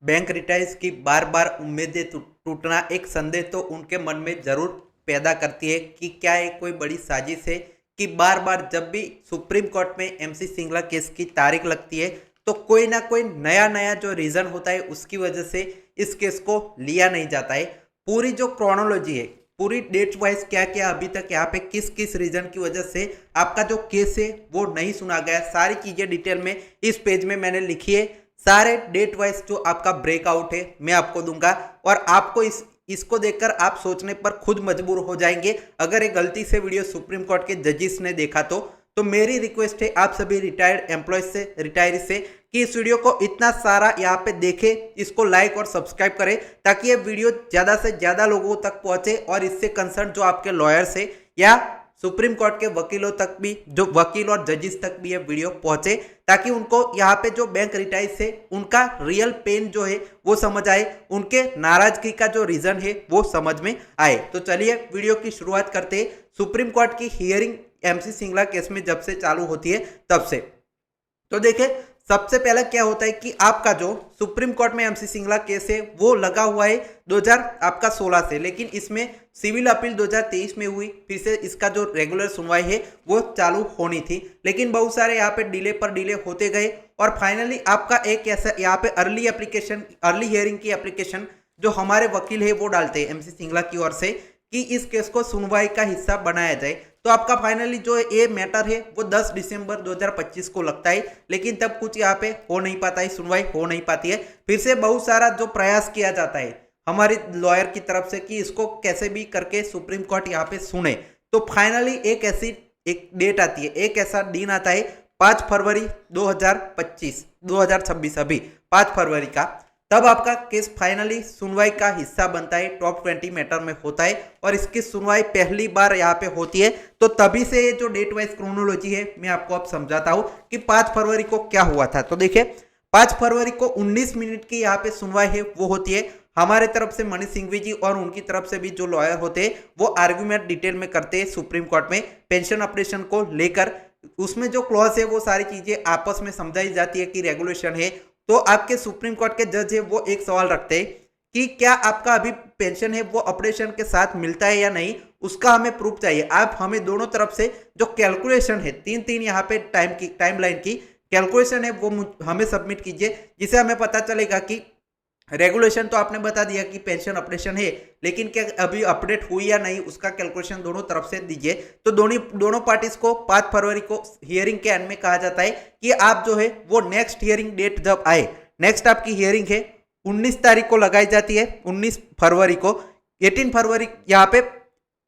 Bank रिटाइज की बार बार उम्मीदें टूटना एक संदेह तो उनके मन में जरूर पैदा करती है कि क्या ये कोई बड़ी साजिश है कि बार बार जब भी सुप्रीम कोर्ट में एमसी सिंगला केस की तारीख लगती है तो कोई ना कोई नया नया जो रीजन होता है उसकी वजह से इस केस को लिया नहीं जाता है। पूरी जो क्रोनोलॉजी है, पूरी डेट वाइज क्या क्या अभी तक यहाँ पे किस किस रीजन की वजह से आपका जो केस है वो नहीं सुना गया, सारी चीजें डिटेल में इस पेज में मैंने लिखी है। सारे डेट वाइज जो आपका ब्रेकआउट है मैं आपको दूंगा और आपको इसको देखकर आप सोचने पर खुद मजबूर हो जाएंगे। अगर ये गलती से वीडियो सुप्रीम कोर्ट के जजेस ने देखा तो मेरी रिक्वेस्ट है आप सभी रिटायर्ड एम्प्लॉय से, रिटायरी से, कि इस वीडियो को इतना सारा यहाँ पे देखे, इसको लाइक और सब्सक्राइब करें ताकि ये वीडियो ज्यादा से ज्यादा लोगों तक पहुंचे और इससे कंसर्न जो आपके लॉयर्स है या सुप्रीम कोर्ट के वकीलों तक भी, जो वकील और जजेस तक भी ये वीडियो पहुंचे ताकि उनको यहाँ पे जो बैंक रिटाइज से उनका रियल पेन जो है वो समझ आए, उनके नाराजगी का जो रीजन है वो समझ में आए। तो चलिए वीडियो की शुरुआत करते हैं। सुप्रीम कोर्ट की हियरिंग एमसी सिंगला केस में जब से चालू होती है तब से, तो देखिए सबसे पहले क्या होता है कि आपका जो सुप्रीम कोर्ट में एमसी सिंगला केस है वो लगा हुआ है 2016 से, लेकिन इसमें सिविल अपील 2023 में हुई, फिर से इसका जो रेगुलर सुनवाई है वो चालू होनी थी, लेकिन बहुत सारे यहाँ पे डिले पर डिले होते गए और फाइनली आपका एक ऐसा यहाँ पे अर्ली हियरिंग की एप्लीकेशन जो हमारे वकील है वो डालते हैं एमसी सिंगला की ओर से कि इस केस को सुनवाई का हिस्सा बनाया जाए। तो आपका फाइनली जो ये मैटर है वो 10 दिसंबर 2025 को लगता है, लेकिन तब कुछ यहाँ पे हो नहीं पाता है, सुनवाई हो नहीं पाती है। फिर से बहुत सारा जो प्रयास किया जाता है हमारे लॉयर की तरफ से कि इसको कैसे भी करके सुप्रीम कोर्ट यहाँ पे सुने, तो फाइनली एक डेट आती है, एक ऐसा दिन आता है 5 फरवरी 2026 अभी 5 फरवरी का, तब आपका केस फाइनली सुनवाई का हिस्सा बनता है, टॉप 20 मैटर में होता है और इसकी सुनवाई पहली बार यहाँ पे होती है। तो तभी से ये जो डेट वाइज क्रोनोलॉजी है मैं आपको अब समझाता हूँ कि 5 फरवरी को क्या हुआ था। तो देखिए 5 फरवरी को 19 मिनट की यहाँ पे सुनवाई है वो होती है। हमारे तरफ से मनीष सिंघवी जी और उनकी तरफ से भी जो लॉयर होते हैं वो आर्ग्यूमेंट डिटेल में करते हैं सुप्रीम कोर्ट में पेंशन ऑपरेशन को लेकर। उसमें जो क्लॉज है वो सारी चीजें आपस में समझाई जाती है कि रेगुलेशन है। तो आपके सुप्रीम कोर्ट के जज है वो एक सवाल रखते हैं कि क्या आपका अभी पेंशन है वो ऑपरेशन के साथ मिलता है या नहीं, उसका हमें प्रूफ चाहिए। आप हमें दोनों तरफ से जो कैलकुलेशन है तीन यहाँ पे टाइमलाइन की कैलकुलेशन है वो हमें सबमिट कीजिए, जिसे हमें पता चलेगा कि रेगुलेशन तो आपने बता दिया कि पेंशन ऑपरेशन है, लेकिन क्या अभी अपडेट हुई या नहीं उसका कैलकुलेशन दोनों तरफ से दीजिए। तो दोनों पार्टीज को 5 फरवरी को हियरिंग के एंड में कहा जाता है कि आप जो है वो नेक्स्ट हियरिंग डेट जब आए, नेक्स्ट आपकी हियरिंग है 19 तारीख को लगाई जाती है, 19 फरवरी को, 18 फरवरी यहाँ पे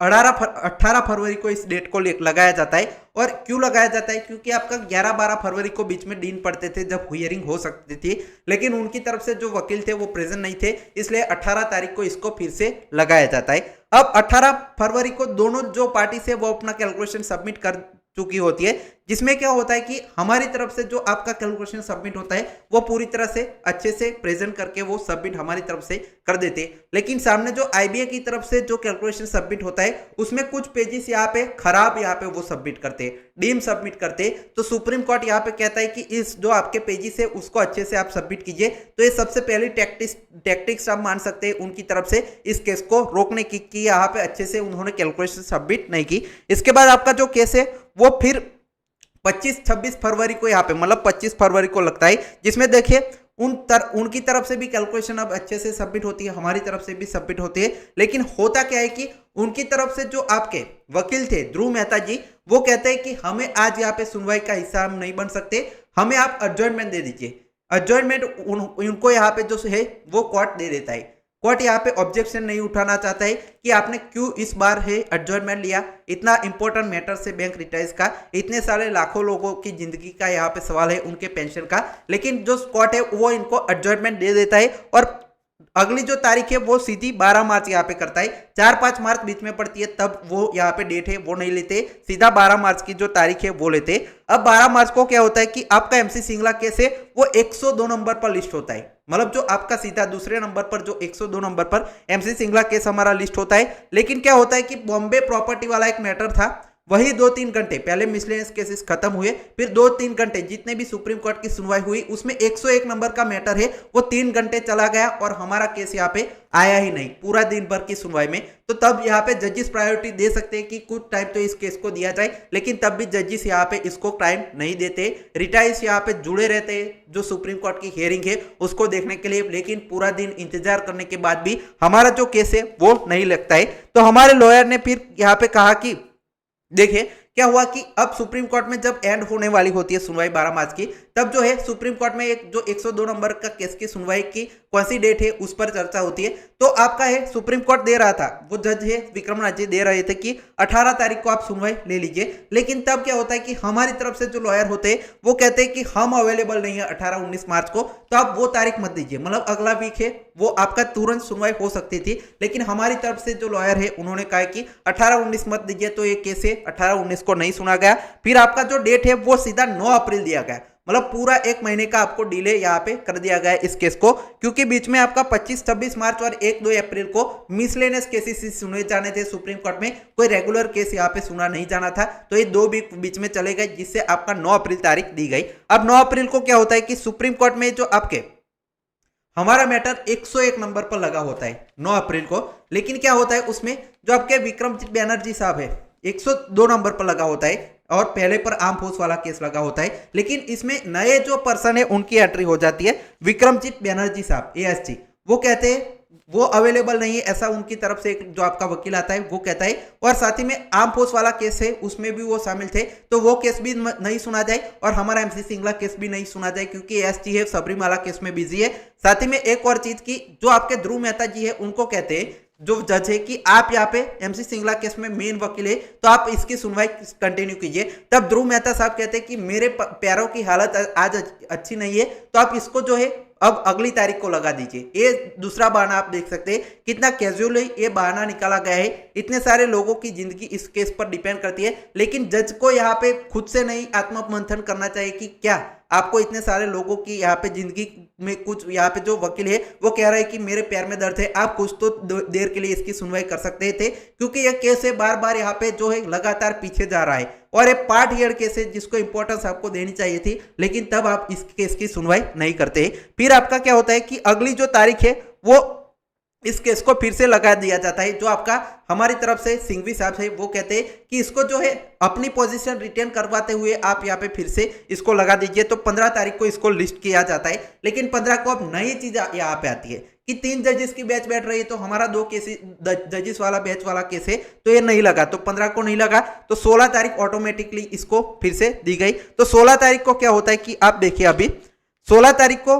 18 फरवरी को इस डेट को लगाया जाता है। और क्यों लगाया जाता है, क्योंकि आपका 11-12 फरवरी को बीच में दिन पड़ते थे जब हियरिंग हो सकती थी, लेकिन उनकी तरफ से जो वकील थे वो प्रेजेंट नहीं थे, इसलिए 18 तारीख को इसको फिर से लगाया जाता है। अब 18 फरवरी को दोनों जो पार्टी से वो अपना कैलकुलेशन सबमिट कर चुकी होती है, जिसमें क्या होता है कि हमारी तरफ से जो आपका कैलकुलेशन सबमिट होता है वो पूरी तरह से अच्छे से प्रेजेंट करके वो सबमिट हमारी तरफ से कर देते हैं, लेकिन सामने जो आईबीए की तरफ से जो कैलकुलेशन सबमिट होता है उसमें कुछ पेजेस यहाँ पे खराब यहाँ पे वो सबमिट करते हैं, डीम सबमिट करते हैं। तो सुप्रीम कोर्ट यहाँ पे कहता है कि इस जो आपके पेजेस है उसको अच्छे से आप सबमिट कीजिए। तो ये सबसे पहली टैक्टिक्स आप मान सकते हैं उनकी तरफ से इस केस को रोकने की कि यहाँ पे अच्छे से उन्होंने कैलकुलेशन सबमिट नहीं की। इसके बाद आपका जो केस है वो फिर 25-26 फरवरी को यहाँ पे मतलब 25 फरवरी को लगता है, जिसमें देखिए उनकी तरफ से भी कैलकुलेशन अब अच्छे से सबमिट होती है, हमारी तरफ से भी सबमिट होती है। लेकिन होता क्या है कि उनकी तरफ से जो आपके वकील थे ध्रुव मेहता जी वो कहते हैं कि हमें आज यहाँ पे सुनवाई का हिस्सा हम नहीं बन सकते, हमें आप एडजॉर्नमेंट दे दीजिए। एडजॉर्नमेंट उनको यहाँ पे जो है वो कोर्ट दे देता है। कोर्ट यहाँ पे ऑब्जेक्शन नहीं उठाना चाहता है कि आपने क्यों इस बार है एडजॉर्नमेंट लिया, इतना इंपॉर्टेंट मैटर से बैंक रिटाइज का, इतने सारे लाखों लोगों की जिंदगी का यहाँ पे सवाल है उनके पेंशन का, लेकिन जो कोर्ट है वो इनको एडजॉर्नमेंट दे देता है और अगली जो तारीख है वो सीधी 12 मार्च यहाँ पे करता है। 4-5 मार्च बीच में पड़ती है तब वो यहाँ पे डेट है वो नहीं लेते, सीधा 12 मार्च की जो तारीख है वो लेते। अब 12 मार्च को क्या होता है कि आपका एमसी सिंगला केस है वो 102 नंबर पर लिस्ट होता है, मतलब जो आपका सीधा दूसरे नंबर पर जो 102 नंबर पर एमसी सिंगला केस हमारा लिस्ट होता है। लेकिन क्या होता है कि बॉम्बे प्रॉपर्टी वाला एक मैटर था वही 2-3 घंटे पहले मिसलेनियस केसेस खत्म हुए, फिर 2-3 घंटे जितने भी सुप्रीम कोर्ट की सुनवाई हुई उसमें 101 नंबर का मैटर है वो 3 घंटे चला गया और हमारा केस यहाँ पे आया ही नहीं पूरा दिन भर की सुनवाई में। तो तब यहाँ पे जजेस प्रायोरिटी दे सकते हैं कि कुछ टाइम तो इस केस को दिया जाए, लेकिन तब भी जजेस यहाँ पे इसको टाइम नहीं देते। रिटाइज यहाँ पे जुड़े रहते हैं जो सुप्रीम कोर्ट की हियरिंग है उसको देखने के लिए, लेकिन पूरा दिन इंतजार करने के बाद भी हमारा जो केस है वो नहीं लगता है। तो हमारे लॉयर ने फिर यहाँ पे कहा कि देखिए क्या हुआ कि अब सुप्रीम कोर्ट में जब एंड होने वाली होती है सुनवाई 12 मार्च की, तब जो है सुप्रीम कोर्ट में एक जो 102 नंबर का केस की सुनवाई की कौन सी डेट है उस पर चर्चा होती है। तो आपका है सुप्रीम कोर्ट दे रहा था, वो जज है विक्रमनाथ जी दे रहे थे कि 18 तारीख को आप सुनवाई ले लीजिए, लेकिन तब क्या होता है कि हमारी तरफ से जो लॉयर होते हैं वो कहते हैं कि हम अवेलेबल नहीं है 18-19 मार्च को, तो आप वो तारीख मत दीजिए, मतलब अगला वीक है वो आपका तुरंत सुनवाई हो सकती थी। लेकिन हमारी तरफ से जो लॉयर है उन्होंने कहा कि 18-19 मत दीजिए, तो ये केस है 18-19 को नहीं सुना गया। फिर आपका जो डेट है वो सीधा 9 अप्रैल दिया गया, मतलब पूरा 1 महीने का आपको डिले यहाँ पे कर दिया गया है इस केस को, क्योंकि बीच में आपका 25-26 मार्च और 1-2 अप्रैल को मिसलेनियस केसेस सुने जाने थे सुप्रीम कोर्ट में, कोई रेगुलर केस यहाँ पे सुना नहीं जाना था, तो ये 2 वीक बीच में चले गए जिससे आपका 9 अप्रैल तारीख दी गई। अब 9 अप्रैल को क्या होता है कि सुप्रीम कोर्ट में जो आपके हमारा मैटर 101 नंबर पर लगा होता है 9 अप्रैल को, लेकिन क्या होता है उसमें जो आपके विक्रमजीत बैनर्जी साहब है 102 नंबर पर लगा होता है और पहले पर आर्म फोर्स वाला केस लगा होता है, लेकिन इसमें नए जो पर्सन है उनकी एंट्री हो जाती है। विक्रमजीत बैनर्जी साहब एएसजी वो कहते हैं वो अवेलेबल नहीं है, ऐसा उनकी तरफ से जो आपका वकील आता है वो कहता है, और साथ ही में आर्म फोर्स वाला केस है उसमें भी वो शामिल थे, तो वो केस भी नहीं सुना जाए और हमारा एमसी सिंगला केस भी नहीं सुना जाए क्योंकि एएसजी है सबरीमाला केस में बिजी है। साथ ही में एक और चीज की जो आपके ध्रुव मेहता जी है उनको कहते हैं जो जज है कि आप यहाँ पे एमसी सिंगला केस में मेन वकील है तो आप इसकी सुनवाई कंटिन्यू कीजिए। तब ध्रुव मेहता साहब कहते हैं कि मेरे पैरों की हालत आज अच्छी नहीं है, तो आप इसको जो है अब अगली तारीख को लगा दीजिए। ये दूसरा बहाना आप देख सकते हैं कितना कैजुअली ये बहाना निकाला गया है। इतने सारे लोगों की जिंदगी इस केस पर डिपेंड करती है, लेकिन जज को यहाँ पे खुद से नहीं आत्ममंथन करना चाहिए कि क्या आपको इतने सारे लोगों की यहाँ पे जिंदगी में कुछ, यहाँ पे जो वकील है वो कह रहा है कि मेरे पैर में दर्द है, आप कुछ तो देर के लिए इसकी सुनवाई कर सकते थे, क्योंकि ये केस है बार बार यहाँ पे जो है लगातार पीछे जा रहा है और ये पार्ट हियर केस है जिसको इंपॉर्टेंस आपको देनी चाहिए थी, लेकिन तब आप इस केस की सुनवाई नहीं करते। फिर आपका क्या होता है कि अगली जो तारीख है वो इस केस को फिर से लगा दिया जाता है। जो आपका हमारी तरफ से सिंघवी साहब है वो कहते हैं कि इसको जो है अपनी पोजीशन रिटेन करवाते हुए आप यहाँ पे फिर से इसको लगा दीजिए, तो 15 तारीख को इसको लिस्ट किया जाता है। लेकिन 15 को अब नई चीज यहाँ पे आती है कि 3 जजेस की बैच बैठ रही है, तो हमारा 2 केस जजेस वाला बैच वाला केस है तो ये नहीं लगा, तो 15 को नहीं लगा, तो 16 तारीख ऑटोमेटिकली इसको फिर से दी गई। तो 16 तारीख को क्या होता है कि आप देखिए अभी 16 तारीख को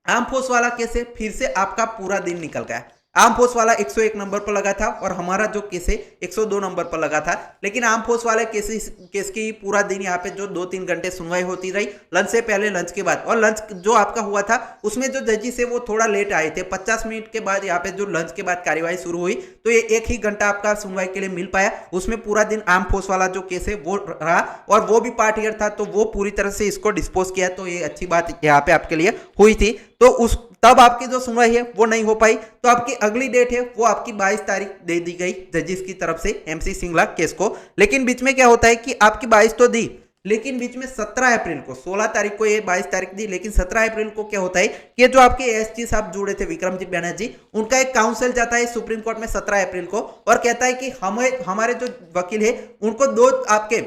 आर्म फोर्स वाला केस है, फिर से आपका पूरा दिन निकल गया। आर्म फोर्स वाला 101 नंबर पर लगा था और हमारा जो केस है 102 नंबर पर लगा था, लेकिन आर्म फोर्स वाले केस की पूरा दिन यहाँ पे जो 2-3 घंटे सुनवाई होती रही, लंच से पहले लंच के बाद, और लंच जो आपका हुआ था उसमें जो जजेस है वो थोड़ा लेट आए थे, 50 मिनट के बाद यहाँ पे जो लंच के बाद कार्यवाही शुरू हुई, तो ये 1 ही घंटा आपका सुनवाई के लिए मिल पाया। उसमें पूरा दिन आर्म फोर्स वाला जो केस है वो रहा और वो भी पार्ट हियर था, तो वो पूरी तरह से इसको डिस्पोज किया, तो ये अच्छी बात यहाँ पे आपके लिए हुई थी। तो उस तब आपकी जो सुनवाई है वो नहीं हो पाई, तो आपकी अगली डेट है वो आपकी 22 तारीख दे दी गई जजेस की तरफ से एमसी सिंगला केस को। लेकिन बीच में क्या होता है कि आपकी 22 तो दी, लेकिन बीच में 17 अप्रैल को, 16 तारीख को ये 22 तारीख दी, लेकिन 17 अप्रैल को क्या होता है कि जो आपके एएसजी साहब जुड़े थे विक्रमजीत बैनर्जी, उनका एक काउंसिल जाता है सुप्रीम कोर्ट में 17 अप्रैल को और कहता है कि हमारे जो वकील है उनको 2 आपके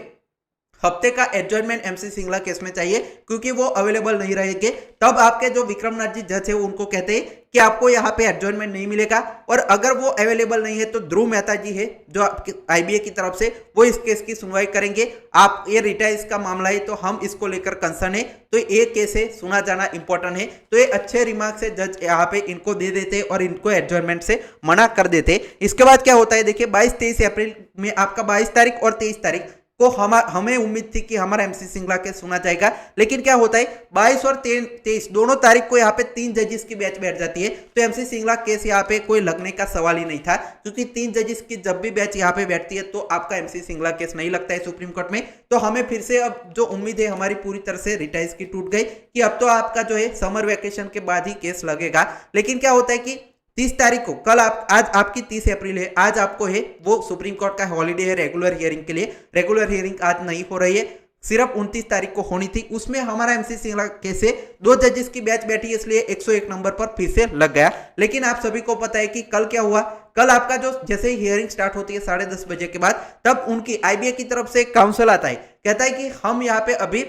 हफ्ते का एडजॉर्नमेंट एमसी सिंगला केस में चाहिए क्योंकि वो अवेलेबल नहीं रहेंगे। तब आपके जो विक्रमनाथ जी जज है उनको कहते हैं कि आपको यहाँ पे एडजॉर्नमेंट नहीं मिलेगा, और अगर वो अवेलेबल नहीं है तो ध्रुव मेहता जी है जो आपके आईबीए की तरफ से वो इस केस की सुनवाई करेंगे। आप ये रिटाइज का मामला है तो हम इसको लेकर कंसर्न है, तो ये केस है सुना जाना इंपॉर्टेंट है, तो ये अच्छे रिमार्क से जज यहाँ पे इनको दे देते और इनको एडजॉर्नमेंट से मना कर देते। इसके बाद क्या होता है देखिए 22-23 अप्रैल में आपका 22 तारीख और 23 तारीख को हमें उम्मीद थी कि हमारा एमसी सिंगला केस सुना जाएगा, लेकिन क्या होता है 22 और 23 दोनों तारीख को यहाँ पे 3 जजेस की बैच बैठ जाती है, तो एमसी सिंगला केस यहाँ पे कोई लगने का सवाल ही नहीं था, क्योंकि 3 जजेस की जब भी बैच यहाँ पे बैठती है तो आपका एमसी सिंगला केस नहीं लगता है सुप्रीम कोर्ट में। तो हमें फिर से अब जो उम्मीद है हमारी पूरी तरह से रिटाइज की टूट गई कि अब तो आपका जो है समर वेकेशन के बाद ही केस लगेगा। लेकिन क्या होता है कि 30 तारीख को कल आज आपकी 30 अप्रैल है, आज आपको है वो सुप्रीम कोर्ट का हॉलीडे है रेगुलर हियरिंग के लिए। रेगुलर हियरिंग आज नहीं हो रही है, सिर्फ 29 तारीख को होनी थी। उसमें हमारा एमसी सिंगला केस से 2 जजेस की बैच बैठी, इसलिए 101 नंबर पर फिर से लग गया। लेकिन आप सभी को पता है कि कल क्या हुआ। कल आपका जो जैसे ही हियरिंग स्टार्ट होती है 10:30 बजे के बाद, तब उनकी आईबीए की तरफ से काउंसिल आता है, कहता है कि हम यहाँ पे अभी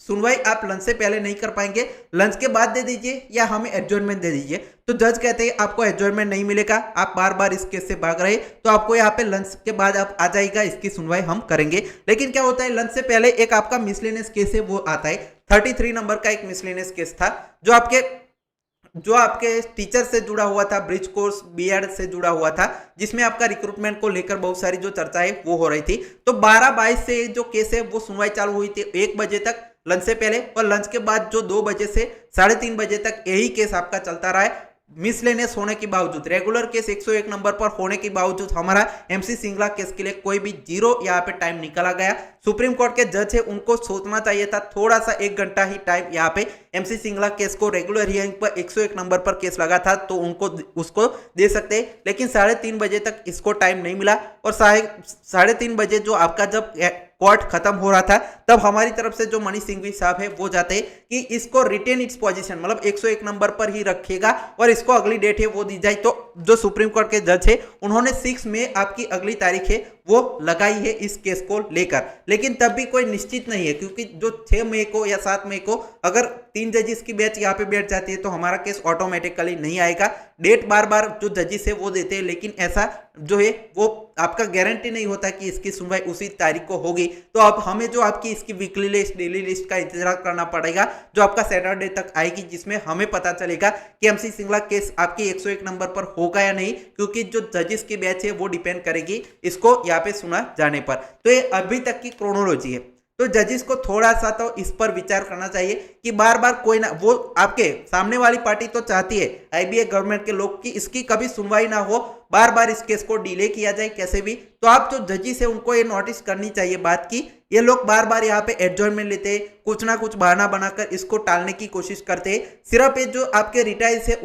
सुनवाई आप लंच से पहले नहीं कर पाएंगे, लंच के बाद दे दीजिए या हमें एडजॉर्नमेंट दे दीजिए। तो जज कहते हैं आपको एडजॉर्नमेंट नहीं मिलेगा, आप बार बार इस केस से भाग रहे, तो आपको यहाँ पे लंच के बाद आप आ जाएगा, इसकी सुनवाई हम करेंगे। लेकिन क्या होता है, लंच से पहले एक आपका मिसलेनियस केस है वो आता है। 33 नंबर का एक मिसलेनियस केस था जो आपके टीचर से जुड़ा हुआ था, ब्रिज कोर्स बीएड से जुड़ा हुआ था, जिसमें आपका रिक्रूटमेंट को लेकर बहुत सारी जो चर्चा है वो हो रही थी। तो 12-22 से जो केस है वो सुनवाई चालू हुई थी 1 बजे तक लंच से पहले, और लंच के बाद जो 2 बजे से 3:30 बजे तक यही केस आपका चलता रहा है। मिसलेनियस होने के बावजूद, रेगुलर केस 101 नंबर पर होने के बावजूद हमारा एमसी सिंगला केस के लिए कोई भी 0 यहाँ पे टाइम निकाला गया। सुप्रीम कोर्ट के जज है, उनको सोचना चाहिए था, थोड़ा सा 1 घंटा ही टाइम यहाँ पे एमसी सिंगला केस को रेगुलर हियरिंग पर 101 नंबर पर केस लगा था तो उनको उसको दे सकते, लेकिन 3:30 बजे तक इसको टाइम नहीं मिला। और 3:30 बजे जो आपका जब कोर्ट खत्म हो रहा था, तब हमारी तरफ से जो मनीष सिंघवी साहब है वो जाते हैं कि इसको रिटेन इट्स पोजीशन, मतलब 101 नंबर पर ही रखेगा और इसको अगली डेट है वो दी जाए। तो जो सुप्रीम कोर्ट के जज है उन्होंने 6 मई आपकी अगली तारीख है वो लगाई है इस केस को लेकर। लेकिन तब भी कोई निश्चित नहीं है, क्योंकि जो 6 मई को या 7 मई को अगर 3 जजेस की बैच यहाँ पे बैठ जाती है तो हमारा केस ऑटोमेटिकली नहीं आएगा। डेट बार बार जो जजेस है वो देते हैं, लेकिन ऐसा जो है वो आपका गारंटी नहीं होता कि इसकी सुनवाई उसी तारीख को होगी। तो अब हमें जो आपकी इसकी वीकली लिस्ट, डेली लिस्ट का इंतजार करना पड़ेगा, जो आपका सैटरडे तक आएगी, जिसमें हमें पता चलेगा कि एमसी सिंगला केस आपकी 101 नंबर पर होगा या नहीं, क्योंकि जो जजेस की बैच है वो डिपेंड करेगी इसको यहाँ पे सुना जाने पर। तो ये अभी तक की क्रोनोलॉजी है। तो जजेस को थोड़ा सा तो इस पर विचार करना चाहिए कि बार बार कोई ना, वो आपके सामने वाली पार्टी तो चाहती है आईबीए गवर्नमेंट के लोग की इसकी कभी सुनवाई ना हो, बार बार इस केस को डिले किया जाए कैसे भी। तो आप जो जजेस है उनको ये नोटिस करनी चाहिए बात की, ये लोग बार बार यहाँ पे एडजॉर्नमेंट लेते, कुछ ना कुछ बहाना बनाकर इसको टालने की कोशिश करते। सिर्फ ये जो आपके रिटायर्स है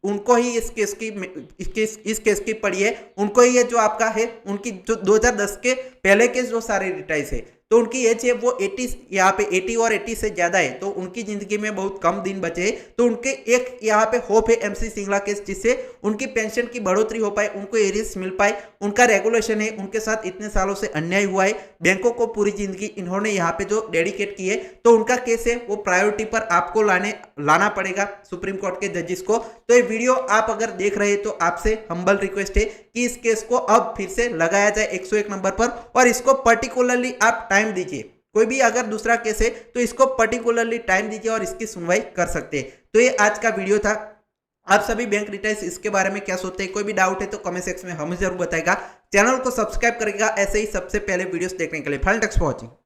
उनको ही इस केस की पड़ी है, उनको ही ये जो आपका है उनकी जो 2010 के पहले के जो सारे रिटायर्स है तो उनकी एज है वो 80, यहाँ पे 80 और 80 से ज्यादा है, तो उनकी जिंदगी में बहुत कम दिन बचे हैं। तो उनके एक यहाँ पे होप है एमसी सिंगला केस, जिससे उनकी पेंशन की बढ़ोतरी हो पाए, उनको एरियर्स मिल पाए। उनका रेगुलेशन है, उनके साथ इतने सालों से अन्याय हुआ है, बैंकों को पूरी जिंदगी इन्होंने यहाँ पे जो डेडिकेट की है, तो उनका केस है वो प्रायोरिटी पर आपको लाना पड़ेगा सुप्रीम कोर्ट के जजेस को। तो ये वीडियो आप अगर देख रहे हैं तो आपसे हम्बल रिक्वेस्ट है कि इस केस को अब फिर से लगाया जाए 101 नंबर पर, और इसको पर्टिकुलरली आप टाइम दीजिए। कोई भी अगर दूसरा केस है तो इसको पर्टिकुलरली टाइम दीजिए और इसकी सुनवाई कर सकते हैं। तो ये आज का वीडियो था। आप सभी बैंक रिटायर्स इसके बारे में क्या सोचते हैं, कोई भी डाउट है तो कमेंट सेक्शन में हमें जरूर बताएगा। चैनल को सब्सक्राइब करेगा ऐसे ही सबसे पहले वीडियोस देखने के लिए। Thanks for watching.